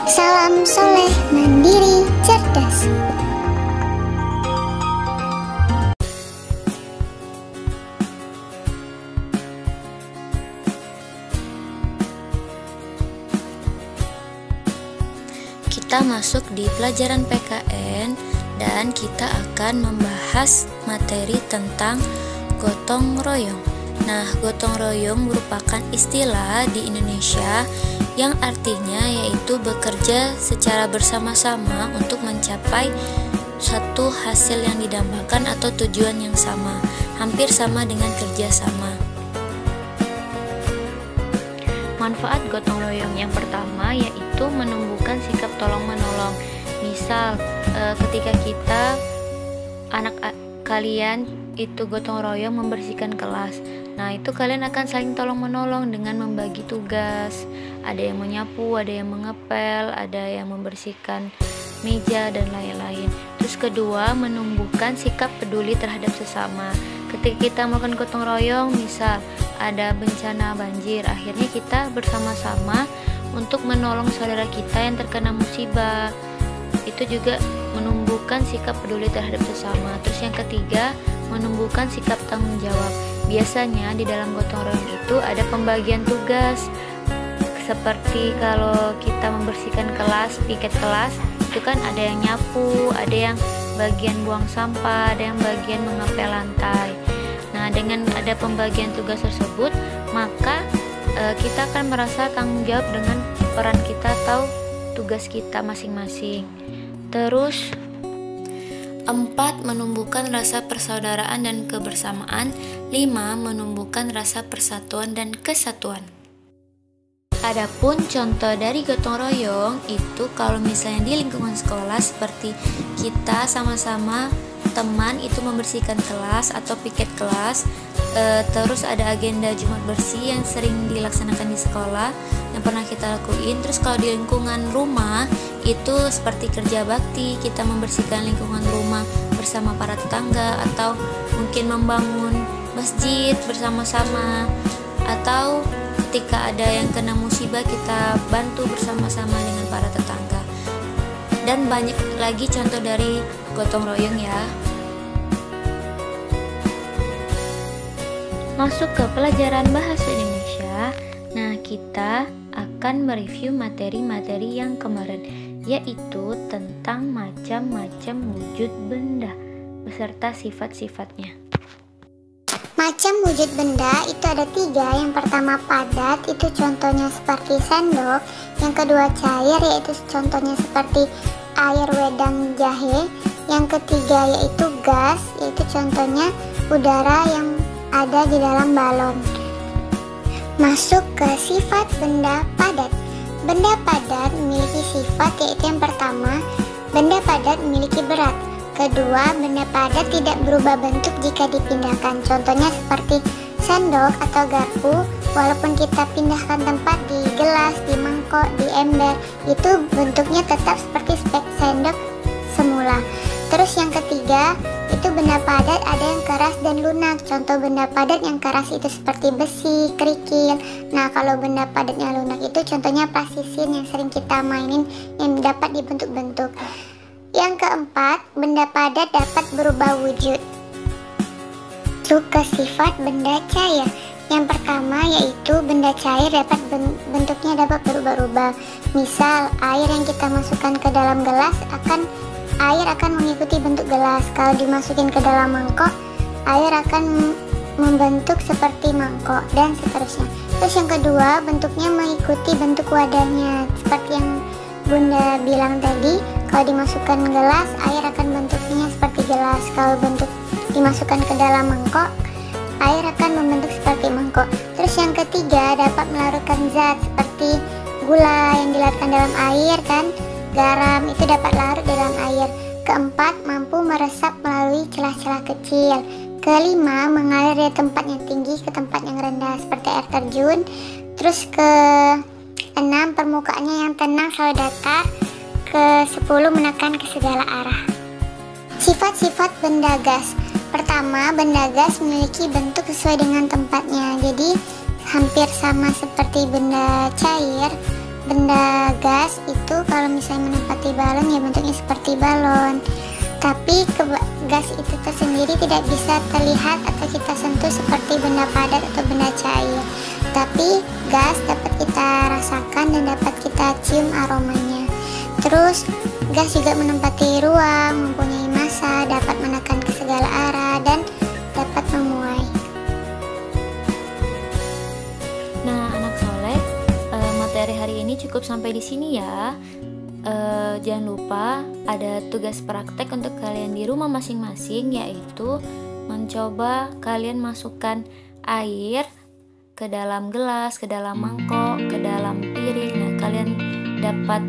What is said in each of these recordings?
Salam soleh, mandiri, cerdas. Kita masuk di pelajaran PKN dan kita akan membahas materi tentang gotong royong. Nah, gotong royong merupakan istilah di Indonesia yang artinya yaitu bekerja secara bersama-sama untuk mencapai satu hasil yang didambakan atau tujuan yang sama, hampir sama dengan kerjasama. Manfaat gotong royong yang pertama yaitu menumbuhkan sikap tolong-menolong. Misal, ketika kalian itu gotong royong membersihkan kelas. Nah, itu kalian akan saling tolong-menolong dengan membagi tugas. Ada yang menyapu, ada yang mengepel, ada yang membersihkan meja dan lain-lain. Terus kedua, menumbuhkan sikap peduli terhadap sesama. Ketika kita melakukan gotong royong, misal ada bencana banjir, akhirnya kita bersama-sama untuk menolong saudara kita yang terkena musibah. Itu juga menumbuhkan sikap peduli terhadap sesama. Terus yang ketiga, menumbuhkan sikap tanggung jawab. Biasanya di dalam gotong royong itu ada pembagian tugas. Seperti kalau kita membersihkan kelas, piket kelas, itu kan ada yang nyapu, ada yang bagian buang sampah, ada yang bagian mengepel lantai. Nah, dengan ada pembagian tugas tersebut, maka kita akan merasa tanggung jawab dengan peran kita atau tugas kita masing-masing. Terus 4. Menumbuhkan rasa persaudaraan dan kebersamaan. 5. Menumbuhkan rasa persatuan dan kesatuan. Adapun contoh dari gotong royong itu kalau misalnya di lingkungan sekolah seperti kita sama-sama teman itu membersihkan kelas atau piket kelas, terus ada agenda Jumat bersih yang sering dilaksanakan di sekolah yang pernah kita lakuin. Terus kalau di lingkungan rumah itu seperti kerja bakti, kita membersihkan lingkungan rumah bersama para tetangga, atau mungkin membangun masjid bersama-sama, atau ketika ada yang kena musibah kita bantu bersama-sama dengan para tetangga. Dan banyak lagi contoh dari gotong royong ya. Masuk ke pelajaran bahasa Indonesia. Nah, kita akan mereview materi-materi yang kemarin, yaitu tentang macam-macam wujud benda beserta sifat-sifatnya. Macam wujud benda itu ada 3. Yang pertama padat, itu contohnya seperti sendok. Yang kedua cair, yaitu contohnya seperti air wedang jahe. Yang ketiga yaitu gas, yaitu contohnya udara yang ada di dalam balon. Masuk ke sifat benda padat. Benda padat memiliki sifat, yaitu yang pertama, benda padat memiliki berat. Kedua, benda padat tidak berubah bentuk jika dipindahkan. Contohnya seperti sendok atau garpu, walaupun kita pindahkan tempat di gelas, di mangkok, di ember, itu bentuknya tetap seperti sendok semula. Terus yang ketiga, itu benda padat ada yang keras dan lunak. Contoh benda padat yang keras itu seperti besi, kerikil. Nah, kalau benda padat yang lunak itu contohnya plastisin yang sering kita mainin yang dapat dibentuk-bentuk. Yang keempat, benda padat dapat berubah wujud. Masuk ke sifat benda cair. Yang pertama yaitu benda cair bentuknya dapat berubah-ubah. Misal, air yang kita masukkan ke dalam gelas air akan mengikuti bentuk gelas. Kalau dimasukin ke dalam mangkok, air akan membentuk seperti mangkok dan seterusnya. Terus yang kedua, bentuknya mengikuti bentuk wadahnya. Seperti yang Bunda bilang tadi, kalau dimasukkan gelas, air akan bentuknya seperti gelas. Kalau bentuk dimasukkan ke dalam mangkok, air akan membentuk seperti mangkok. Terus yang ketiga, dapat melarutkan zat seperti gula yang dilarutkan dalam air kan, garam itu dapat larut dalam air. Keempat, mampu meresap melalui celah-celah kecil. Kelima, mengalir dari tempat yang tinggi ke tempat yang rendah seperti air terjun. Terus ke-6, permukaannya yang tenang selalu datar. Ke-10, menekan ke segala arah. Sifat-sifat benda gas. Pertama, benda gas memiliki bentuk sesuai dengan tempatnya. Jadi hampir sama seperti benda cair. benda gas itu kalau misalnya menempati balon ya bentuknya seperti balon. Tapi gas itu tersendiri tidak bisa terlihat atau kita sentuh seperti benda padat atau benda cair. Tapi gas dapat kita rasakan dan dapat kita cium aromanya. Terus gas juga menempati ruang, mempunyai massa, dapat menekan ke segala arah dan dapat memuai. Nah, anak soleh, materi hari ini cukup sampai di sini ya. Jangan lupa ada tugas praktek untuk kalian di rumah masing-masing, yaitu mencoba kalian masukkan air ke dalam gelas, ke dalam mangkok, ke dalam piring. Nah, kalian dapat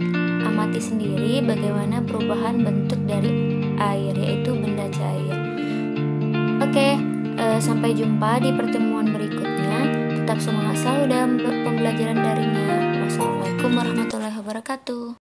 amati sendiri bagaimana perubahan bentuk dari air, yaitu benda cair. Oke, sampai jumpa di pertemuan berikutnya. Tetap semangat selalu dalam pembelajaran daringnya. Wassalamualaikum warahmatullahi wabarakatuh.